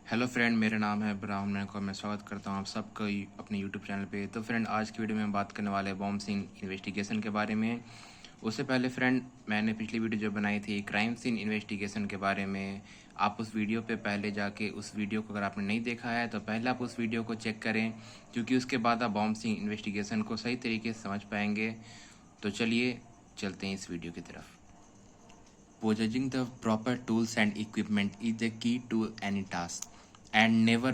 Hello friend, मेरा नाम है ब्राह्मण नायक और मैं स्वागत करता हूँ आप सबका अपने यूट्यूब चैनल पे। तो फ्रेंड, आज की वीडियो में हम बात करने वाले हैं बॉम्ब सीन इन्वेस्टिगेशन के बारे में। उससे पहले फ्रेंड, मैंने पिछली वीडियो जो बनाई थी क्राइम सीन इन्वेस्टिगेशन के बारे में, आप उस वीडियो पे पहले जाके उस वीडियो को अगर आपने नहीं देखा है तो पहले आप उस वीडियो को चेक करें, क्योंकि उसके बाद आप बॉम्ब सीन इन्वेस्टिगेशन को सही तरीके से समझ पाएंगे। तो चलिए चलते हैं इस वीडियो की तरफ। Possessing the proper tools and equipment is the key to any task, and never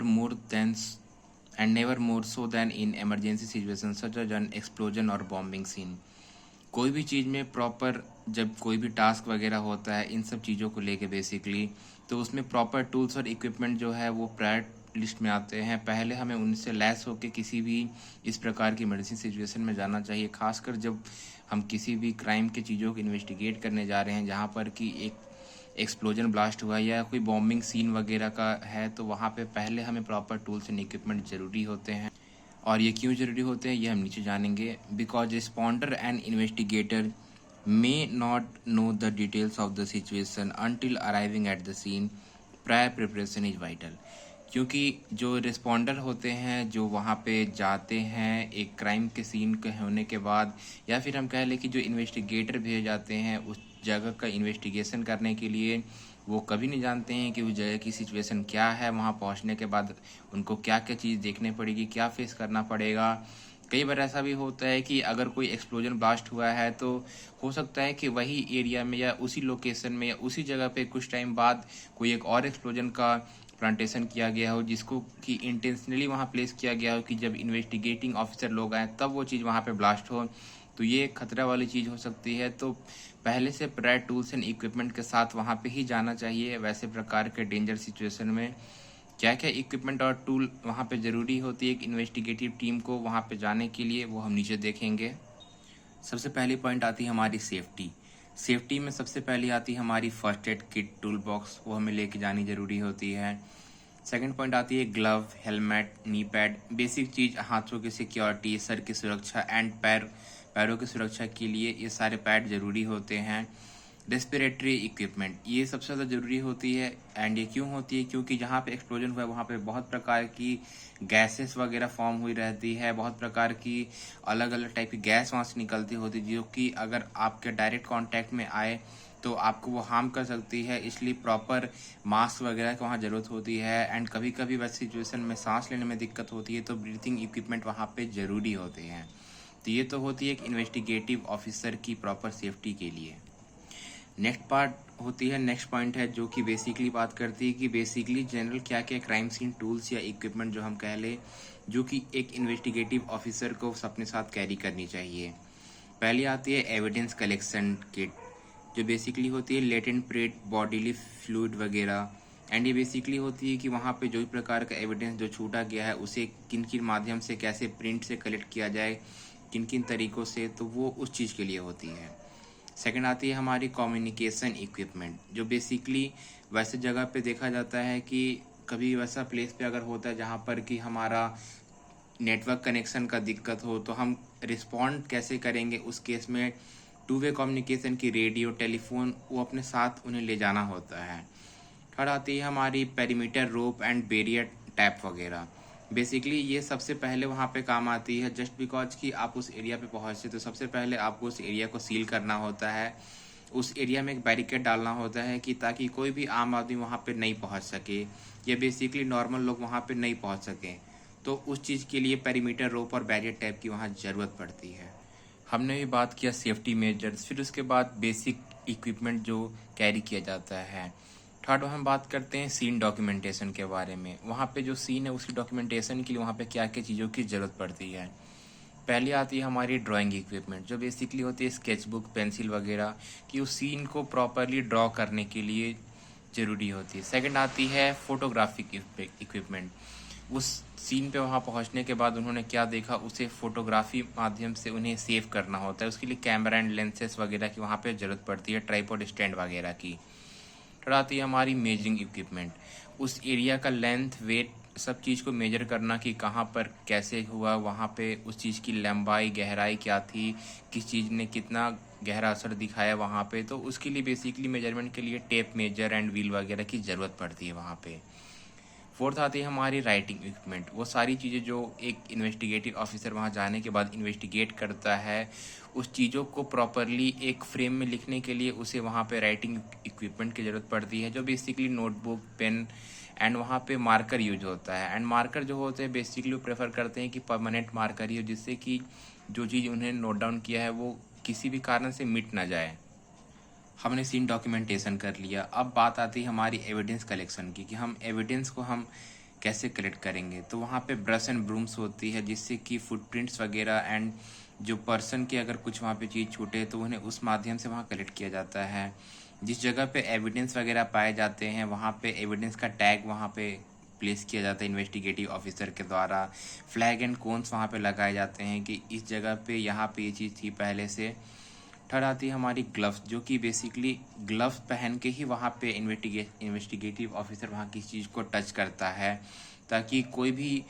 more so than in emergency situations such as an explosion or bombing scene. कोई भी चीज़ में प्रॉपर, जब कोई भी टास्क वगैरह होता है इन सब चीज़ों को लेके बेसिकली, तो उसमें प्रॉपर टूल्स और इक्विपमेंट जो है वो प्रायर लिस्ट में आते हैं। पहले हमें उनसे लैस होकर किसी भी इस प्रकार की इमरजेंसी सिचुएशन में जाना चाहिए, खासकर जब हम किसी भी क्राइम के चीज़ों को इन्वेस्टिगेट करने जा रहे हैं जहाँ पर कि एक एक्सप्लोजन ब्लास्ट हुआ या कोई बॉम्बिंग सीन वगैरह का है, तो वहाँ पे पहले हमें प्रॉपर टूल्स एंड इक्विपमेंट ज़रूरी होते हैं। और ये क्यों ज़रूरी होते हैं ये हम नीचे जानेंगे। Because responder and investigator may not know the details of the situation until arriving at the scene. Prior preparation is vital. क्योंकि जो रिस्पॉन्डर होते हैं जो वहाँ पे जाते हैं एक क्राइम के सीन के होने के बाद, या फिर हम कह लें कि जो इन्वेस्टिगेटर भेजे जाते हैं उस जगह का इन्वेस्टिगेशन करने के लिए, वो कभी नहीं जानते हैं कि उस जगह की सिचुएशन क्या है। वहाँ पहुँचने के बाद उनको क्या क्या चीज़ देखने पड़ेगी, क्या फेस करना पड़ेगा। कई बार ऐसा भी होता है कि अगर कोई एक्सप्लोजन ब्लास्ट हुआ है तो हो सकता है कि वही एरिया में या उसी लोकेशन में या उसी जगह पे कुछ टाइम बाद कोई एक और एक्सप्लोजन का प्लांटेशन किया गया हो, जिसको कि इंटेंशनली वहाँ प्लेस किया गया हो कि जब इन्वेस्टिगेटिंग ऑफिसर लोग आए तब वो चीज़ वहाँ पे ब्लास्ट हो। तो ये खतरा वाली चीज़ हो सकती है। तो पहले से प्रायर टूल्स एंड इक्विपमेंट के साथ वहाँ पे ही जाना चाहिए। वैसे प्रकार के डेंजर सिचुएशन में क्या क्या इक्विपमेंट और टूल वहाँ पे ज़रूरी होती है एक इन्वेस्टिगेटिव टीम को वहाँ पे जाने के लिए, वो हम नीचे देखेंगे। सबसे पहली पॉइंट आती है हमारी सेफ्टी। सेफ्टी में सबसे पहली आती है हमारी first aid kit tool box, वो हमें लेके जानी ज़रूरी होती है। सेकंड पॉइंट आती है glove, helmet, knee pad, basic चीज़ हाथों की सिक्योरिटी, सर की सुरक्षा एंड पैरों की सुरक्षा के लिए ये सारे पैड ज़रूरी होते हैं। रेस्पिरेटरी इक्विपमेंट ये सबसे ज़्यादा ज़रूरी होती है। एंड ये क्यों होती है? क्योंकि जहाँ पे एक्सप्लोजन हुआ है वहाँ पे बहुत प्रकार की गैसेस वगैरह फॉर्म हुई रहती है, बहुत प्रकार की अलग अलग टाइप की गैस वहाँ से निकलती होती है, जो कि अगर आपके डायरेक्ट कांटेक्ट में आए तो आपको वो हार्म कर सकती है। इसलिए प्रॉपर मास्क वगैरह की वहाँ ज़रूरत होती है। एंड कभी कभी वैसे सिचुएशन में सांस लेने में दिक्कत होती है तो ब्रीथिंग इक्विपमेंट वहाँ पे ज़रूरी होते हैं। तो ये तो होती है एक इन्वेस्टिगेटिव ऑफिसर की प्रॉपर सेफ्टी के लिए। नेक्स्ट पॉइंट है जो कि बेसिकली बात करती है कि बेसिकली जनरल क्या क्या क्राइम सीन टूल्स या इक्विपमेंट जो हम कह लें, जो कि एक इन्वेस्टिगेटिव ऑफिसर को अपने साथ कैरी करनी चाहिए। पहली आती है एविडेंस कलेक्शन किट, जो बेसिकली होती है लेटेंट प्रेट, बॉडीली फ्लूइड वगैरह। एंड ये बेसिकली होती है कि वहाँ पे जो भी प्रकार का एविडेंस जो छूटा गया है उसे किन किन माध्यम से, कैसे प्रिंट से कलेक्ट किया जाए, किन किन तरीक़ों से, तो वो उस चीज़ के लिए होती है। सेकंड आती है हमारी कम्युनिकेशन इक्विपमेंट, जो बेसिकली वैसे जगह पे देखा जाता है कि कभी वैसा प्लेस पे अगर होता है जहाँ पर कि हमारा नेटवर्क कनेक्शन का दिक्कत हो तो हम रिस्पॉन्ड कैसे करेंगे उस केस में। टू वे कम्युनिकेशन की रेडियो, टेलीफोन वो अपने साथ उन्हें ले जाना होता है। थर्ड आती है हमारी perimeter rope and barrier tap वगैरह। बेसिकली ये सबसे पहले वहाँ पे काम आती है, जस्ट बिकॉज कि आप उस एरिया पे पहुँचे तो सबसे पहले आपको उस एरिया को सील करना होता है। उस एरिया में एक बैरिकेड डालना होता है कि ताकि कोई भी आम आदमी वहाँ पे नहीं पहुँच सके या बेसिकली नॉर्मल लोग वहाँ पे नहीं पहुँच सकें। तो उस चीज़ के लिए पेरीमीटर रोप और बैरियर टैप की वहाँ ज़रूरत पड़ती है। हमने भी बात किया सेफ्टी मेजर्स, फिर उसके बाद बेसिक इक्विपमेंट जो कैरी किया जाता है। थर्ड हम बात करते हैं सीन डॉक्यूमेंटेशन के बारे में। वहाँ पे जो सीन है उसकी डॉक्यूमेंटेशन के लिए वहाँ पे क्या क्या चीज़ों की ज़रूरत पड़ती है। पहली आती है हमारी ड्राइंग इक्विपमेंट, जो बेसिकली होती है स्केच बुक, पेंसिल वगैरह, कि उस सीन को प्रॉपरली ड्रॉ करने के लिए ज़रूरी होती है। सेकंड आती है फोटोग्राफिक इक्विपमेंट, उस सीन पे वहाँ पहुँचने के बाद उन्होंने क्या देखा उसे फोटोग्राफी माध्यम से उन्हें सेव करना होता है। उसके लिए कैमरा एंड लेंसेज वगैरह की वहाँ पे ज़रूरत पड़ती है, ट्राइपॉड स्टैंड वगैरह की। थर्ड आती है हमारी मेजरिंग इक्विपमेंट, उस एरिया का लेंथ, वेट, सब चीज़ को मेजर करना कि कहाँ पर कैसे हुआ, वहाँ पे उस चीज़ की लंबाई, गहराई क्या थी, किस चीज़ ने कितना गहरा असर दिखाया वहाँ पे। तो उसके लिए बेसिकली मेजरमेंट के लिए टेप मेजर एंड व्हील वगैरह की ज़रूरत पड़ती है वहाँ पे। फोर्थ आती है हमारी राइटिंग इक्विपमेंट। वो सारी चीज़ें जो एक इन्वेस्टिगेटिव ऑफिसर वहाँ जाने के बाद इन्वेस्टिगेट करता है, उस चीज़ों को प्रॉपरली एक फ्रेम में लिखने के लिए उसे वहाँ पे राइटिंग इक्विपमेंट की ज़रूरत पड़ती है, जो बेसिकली नोटबुक, पेन एंड वहाँ पे मार्कर यूज होता है। एंड मार्कर जो होते हैं बेसिकली वो प्रेफर करते हैं कि परमानेंट मार्कर ही हो, जिससे कि जो चीज़ उन्हें नोट डाउन किया है वो किसी भी कारण से मिट ना जाए। हमने सीन डॉक्यूमेंटेशन कर लिया। अब बात आती है हमारी एविडेंस कलेक्शन की, कि हम एविडेंस को हम कैसे कलेक्ट करेंगे। तो वहाँ पे ब्रश एंड ब्रूम्स होती है, जिससे कि फुटप्रिंट्स वगैरह एंड जो पर्सन की अगर कुछ वहाँ पे चीज़ छूटे तो उन्हें उस माध्यम से वहाँ कलेक्ट किया जाता है। जिस जगह पे एविडेंस वगैरह पाए जाते हैं वहाँ पे एविडेंस का टैग वहाँ पे प्लेस किया जाता है इन्वेस्टिगेटिव ऑफिसर के द्वारा। फ्लैग एंड कोन्स वहाँ पे लगाए जाते हैं कि इस जगह पे यहाँ पे ये चीज़ थी पहले से। थर्ड आती है हमारी ग्लव्स, जो कि बेसिकली ग्लव्स पहन के ही वहाँ पे इन्वेस्टिगेटिव ऑफिसर वहाँ किसी चीज़ को टच करता है, ताकि कोई भी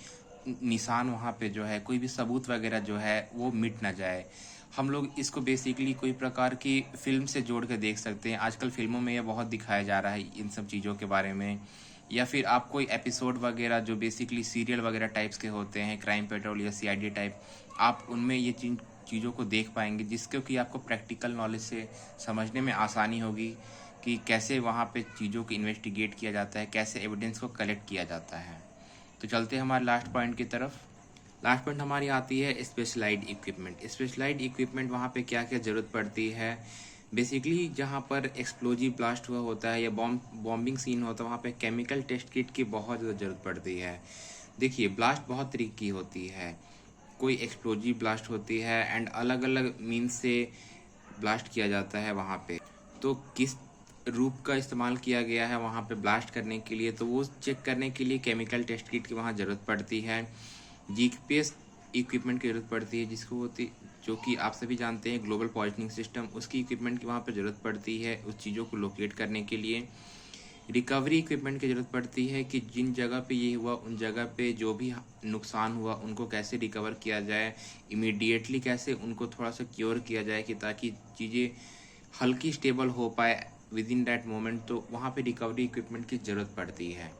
निशान वहाँ पे जो है, कोई भी सबूत वगैरह जो है वो मिट ना जाए। हम लोग इसको बेसिकली कोई प्रकार की फिल्म से जोड़ के देख सकते हैं। आजकल फिल्मों में यह बहुत दिखाया जा रहा है इन सब चीज़ों के बारे में। या फिर आप कोई एपिसोड वगैरह जो बेसिकली सीरियल वगैरह टाइप्स के होते हैं, क्राइम पेट्रोल या सीआईडी टाइप, आप उनमें ये चीज़ों को देख पाएंगे, जिसके कि आपको प्रैक्टिकल नॉलेज से समझने में आसानी होगी कि कैसे वहाँ पे चीज़ों को इन्वेस्टिगेट किया जाता है, कैसे एविडेंस को कलेक्ट किया जाता है। तो चलते हैं हमारे लास्ट पॉइंट की तरफ। लास्ट पॉइंट हमारी आती है स्पेशलाइज्ड इक्विपमेंट। स्पेशलाइज्ड इक्विपमेंट वहाँ पे क्या क्या ज़रूरत पड़ती है। बेसिकली जहाँ पर एक्सप्लोजिव ब्लास्ट हुआ होता है या बॉम्बिंग सीन होता है, वहाँ पे केमिकल टेस्ट किट की बहुत ज़्यादा ज़रूरत पड़ती है। देखिए, ब्लास्ट बहुत तरीके की होती है। कोई एक्सप्लोजिव ब्लास्ट होती है एंड अलग अलग मीन्स से ब्लास्ट किया जाता है वहाँ पे। तो किस रूप का इस्तेमाल किया गया है वहाँ पे ब्लास्ट करने के लिए, तो वो चेक करने के लिए केमिकल टेस्ट किट की वहाँ ज़रूरत पड़ती है। जीपीएस इक्विपमेंट की ज़रूरत पड़ती है, जिसको होती जो कि आप सभी जानते हैं ग्लोबल पॉइजनिंग सिस्टम, उसकी इक्विपमेंट की वहाँ पे ज़रूरत पड़ती है उस चीज़ों को लोकेट करने के लिए। रिकवरी इक्विपमेंट की ज़रूरत पड़ती है कि जिन जगह पे ये हुआ उन जगह पे जो भी नुकसान हुआ उनको कैसे रिकवर किया जाए, इमीडिएटली कैसे उनको थोड़ा सा क्योर किया जाए, कि ताकि चीज़ें हल्की स्टेबल हो पाए विद इन दैट मोमेंट। तो वहाँ पे रिकवरी इक्विपमेंट की ज़रूरत पड़ती है।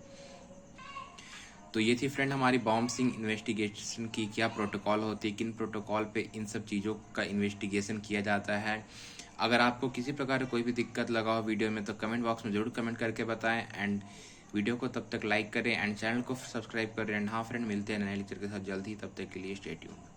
तो ये थी फ्रेंड हमारी बॉम्ब सिंह इन्वेस्टिगेशन की क्या प्रोटोकॉल होती है, किन प्रोटोकॉल पे इन सब चीज़ों का इन्वेस्टिगेशन किया जाता है। अगर आपको किसी प्रकार की कोई भी दिक्कत लगा हो वीडियो में तो कमेंट बॉक्स में ज़रूर कमेंट करके बताएं। एंड वीडियो को तब तक लाइक करें एंड चैनल को सब्सक्राइब करें। एंड हाँ फ्रेंड, मिलते हैं नए लेक्चर के साथ जल्द ही, तब तक के लिए स्टे ट्यून्ड।